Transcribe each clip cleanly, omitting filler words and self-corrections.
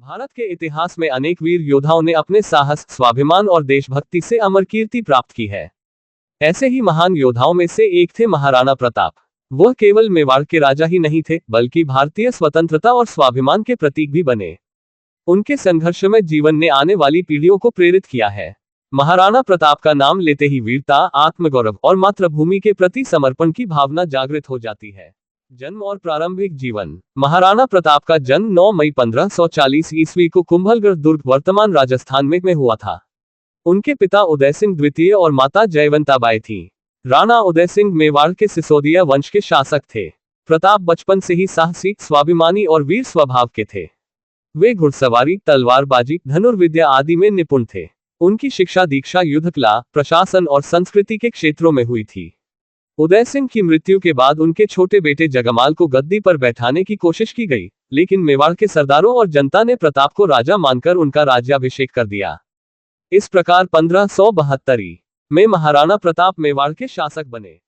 भारत के इतिहास में अनेक वीर योद्धाओं ने अपने साहस, स्वाभिमान और देशभक्ति से अमर कीर्ति प्राप्त की है। ऐसे ही महान योद्धाओं में से एक थे महाराणा प्रताप। वह केवल मेवाड़ के राजा ही नहीं थे, बल्कि भारतीय स्वतंत्रता और स्वाभिमान के प्रतीक भी बने। उनके संघर्षमय जीवन ने आने वाली पीढ़ियों को प्रेरित किया है। महाराणा प्रताप का नाम लेते ही वीरता, आत्मगौरव और मातृभूमि के प्रति समर्पण की भावना जागृत हो जाती है। जन्म और प्रारंभिक जीवन। महाराणा प्रताप का जन्म 9 मई 1540 ईस्वी को कुंभलगढ़ दुर्ग, वर्तमान राजस्थान में हुआ था। उनके पिता उदय सिंह द्वितीय और माता जयवंताबाई थी। राणा उदय सिंह मेवाड़ के सिसोदिया वंश के शासक थे। प्रताप बचपन से ही साहसी, स्वाभिमानी और वीर स्वभाव के थे। वे घुड़सवारी, तलवारबाजी, धनुर्विद्या आदि में निपुण थे। उनकी शिक्षा दीक्षा युद्धकला, प्रशासन और संस्कृति के क्षेत्रों में हुई थी। उदय सिंह की मृत्यु के बाद उनके छोटे बेटे जगमाल को गद्दी पर बैठाने की कोशिश की गई, लेकिन मेवाड़ के सरदारों और जनता ने प्रताप को राजा मानकर उनका राज्याभिषेक कर दिया। इस प्रकार 1572 में महाराणा प्रताप मेवाड़ के शासक बने।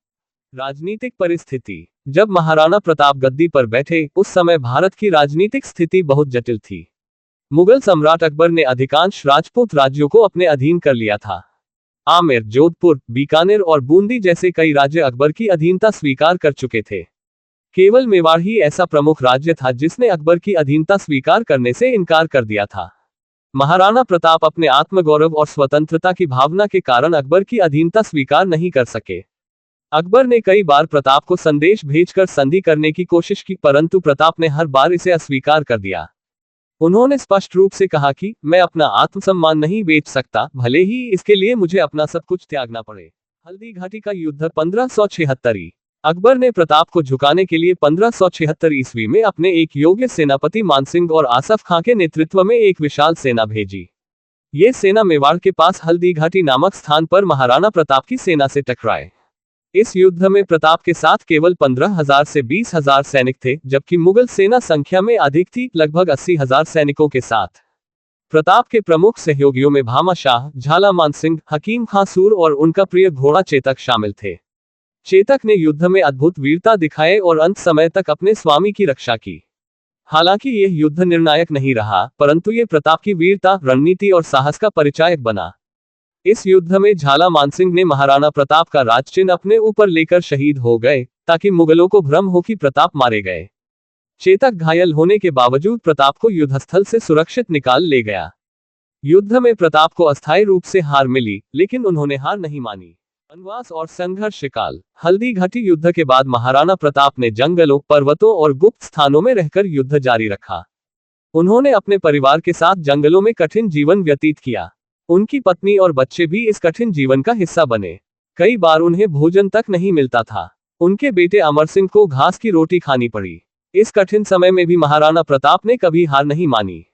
राजनीतिक परिस्थिति। जब महाराणा प्रताप गद्दी पर बैठे, उस समय भारत की राजनीतिक स्थिति बहुत जटिल थी। मुगल सम्राट अकबर ने अधिकांश राजपूत राज्यों को अपने अधीन कर लिया था। आमेर, जोधपुर, बीकानेर और बूंदी जैसे कई राज्य अकबर की अधीनता स्वीकार कर चुके थे। केवल मेवाड़ ही ऐसा प्रमुख राज्य था जिसने अकबर की अधीनता स्वीकार करने से इनकार कर दिया था। महाराणा प्रताप अपने आत्मगौरव और स्वतंत्रता की भावना के कारण अकबर की अधीनता स्वीकार नहीं कर सके। अकबर ने कई बार प्रताप को संदेश भेजकर संधि करने की कोशिश की, परंतु प्रताप ने हर बार इसे अस्वीकार कर दिया। उन्होंने स्पष्ट रूप से कहा कि मैं अपना आत्मसम्मान नहीं बेच सकता, भले ही इसके लिए मुझे अपना सब कुछ त्यागना पड़े। हल्दी घाटी का युद्ध 1576। अकबर ने प्रताप को झुकाने के लिए 1576 ईस्वी में अपने एक योग्य सेनापति मानसिंह और आसफ खां के नेतृत्व में एक विशाल सेना भेजी। ये सेना मेवाड़ के पास हल्दी घाटी नामक स्थान पर महाराणा प्रताप की सेना से टकराए। इस युद्ध में प्रताप के साथ केवल 15,000 से 20,000 सैनिक थे, जबकि मुगल सेना संख्या में अधिक थी, लगभग 80,000 सैनिकों के साथ। प्रताप के प्रमुख सहयोगियों में भामा शाह, झाला मानसिंह, हकीम खां सूर और उनका प्रिय घोड़ा चेतक शामिल थे। चेतक ने युद्ध में अद्भुत वीरता दिखाए और अंत समय तक अपने स्वामी की रक्षा की। हालांकि यह युद्ध निर्णायक नहीं रहा, परंतु यह प्रताप की वीरता, रणनीति और साहस का परिचायक बना। इस युद्ध में झाला मानसिंह ने महाराणा प्रताप का राजचिन्ह अपने ऊपर लेकर शहीद हो गए, ताकि मुगलों को भ्रम हो कि प्रताप मारे गए। चेतक घायल होने के बावजूद प्रताप को युद्धस्थल से सुरक्षित निकाल ले गया। युद्ध में प्रताप को अस्थायी रूप से हार मिली, लेकिन उन्होंने हार नहीं मानी। वनवास और संघर्ष काल। हल्दी घाटी युद्ध के बाद महाराणा प्रताप ने जंगलों, पर्वतों और गुप्त स्थानों में रहकर युद्ध जारी रखा। उन्होंने अपने परिवार के साथ जंगलों में कठिन जीवन व्यतीत किया। उनकी पत्नी और बच्चे भी इस कठिन जीवन का हिस्सा बने। कई बार उन्हें भोजन तक नहीं मिलता था। उनके बेटे अमर सिंह को घास की रोटी खानी पड़ी। इस कठिन समय में भी महाराणा प्रताप ने कभी हार नहीं मानी।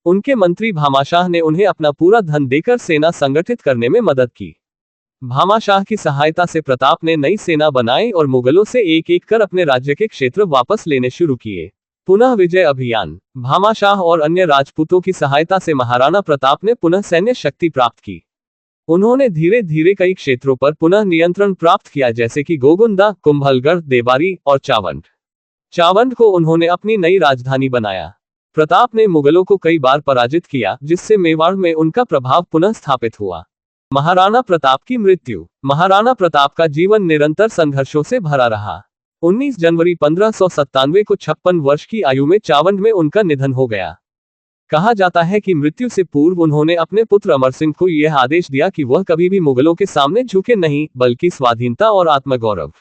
उनके मंत्री भामाशाह ने उन्हें अपना पूरा धन देकर सेना संगठित करने में मदद की। भामाशाह की सहायता से प्रताप ने नई सेना बनाई और मुगलों से एक एक कर अपने राज्य के क्षेत्र वापस लेने शुरू किए। पुनः विजय अभियान। भामाशाह और अन्य राजपूतों की सहायता से महाराणा प्रताप ने पुनः सैन्य शक्ति प्राप्त की। उन्होंने धीरे धीरे कई क्षेत्रों पर पुनः नियंत्रण प्राप्त किया, जैसे कि गोगुंदा, कुंभलगढ़, देवारी और चावंड। चावंड को उन्होंने अपनी नई राजधानी बनाया। प्रताप ने मुगलों को कई बार पराजित किया, जिससे मेवाड़ में उनका प्रभाव पुनः स्थापित हुआ। महाराणा प्रताप की मृत्यु। महाराणा प्रताप का जीवन निरंतर संघर्षों से भरा रहा। 19 जनवरी 1597 को 56 वर्ष की आयु में चावंड में उनका निधन हो गया। कहा जाता है कि मृत्यु से पूर्व उन्होंने अपने पुत्र अमर सिंह को यह आदेश दिया कि वह कभी भी मुगलों के सामने झुके नहीं, बल्कि स्वाधीनता और आत्मगौरव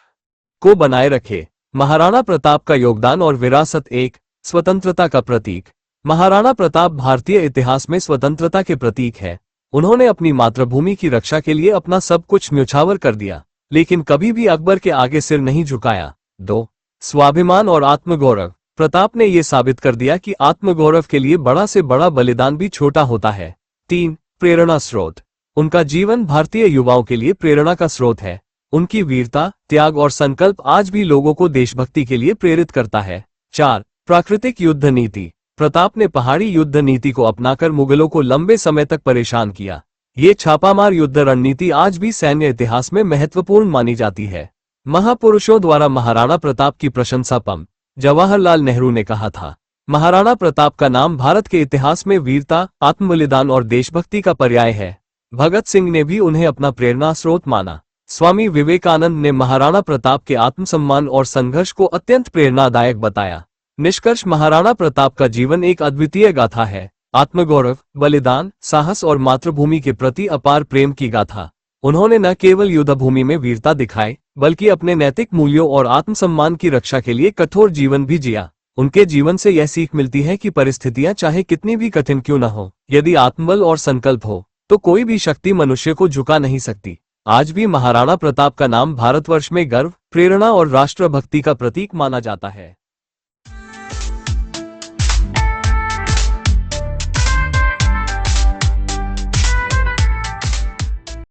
को बनाए रखे। महाराणा प्रताप का योगदान और विरासत। 1. स्वतंत्रता का प्रतीक। महाराणा प्रताप भारतीय इतिहास में स्वतंत्रता के प्रतीक है। उन्होंने अपनी मातृभूमि की रक्षा के लिए अपना सब कुछ न्यौछावर कर दिया, लेकिन कभी भी अकबर के आगे सिर नहीं झुकाया। 2. स्वाभिमान और आत्मगौरव। प्रताप ने यह साबित कर दिया कि आत्मगौरव के लिए बड़ा से बड़ा बलिदान भी छोटा होता है। 3. प्रेरणा स्रोत। उनका जीवन भारतीय युवाओं के लिए प्रेरणा का स्रोत है। उनकी वीरता, त्याग और संकल्प आज भी लोगों को देशभक्ति के लिए प्रेरित करता है। 4. प्राकृतिक युद्ध नीति। प्रताप ने पहाड़ी युद्ध नीति को अपनाकर मुगलों को लंबे समय तक परेशान किया। ये छापामार युद्ध रणनीति आज भी सैन्य इतिहास में महत्वपूर्ण मानी जाती है। महापुरुषों द्वारा महाराणा प्रताप की प्रशंसा जवाहरलाल नेहरू ने कहा था, महाराणा प्रताप का नाम भारत के इतिहास में वीरता, आत्मबलिदान और देशभक्ति का पर्याय है। भगत सिंह ने भी उन्हें अपना प्रेरणा स्रोत माना। स्वामी विवेकानंद ने महाराणा प्रताप के आत्मसम्मान और संघर्ष को अत्यंत प्रेरणादायक बताया। निष्कर्ष, महाराणा प्रताप का जीवन एक अद्वितीय गाथा है। आत्मगौरव, बलिदान, साहस और मातृभूमि के प्रति अपार प्रेम की गाथा। उन्होंने न केवल युद्धभूमि में वीरता दिखाई, बल्कि अपने नैतिक मूल्यों और आत्मसम्मान की रक्षा के लिए कठोर जीवन भी जिया। उनके जीवन से यह सीख मिलती है कि परिस्थितियां चाहे कितनी भी कठिन क्यों न हो, यदि आत्मबल और संकल्प हो, तो कोई भी शक्ति मनुष्य को झुका नहीं सकती। आज भी महाराणा प्रताप का नाम भारतवर्ष में गर्व, प्रेरणा और राष्ट्रभक्ति का प्रतीक माना जाता है।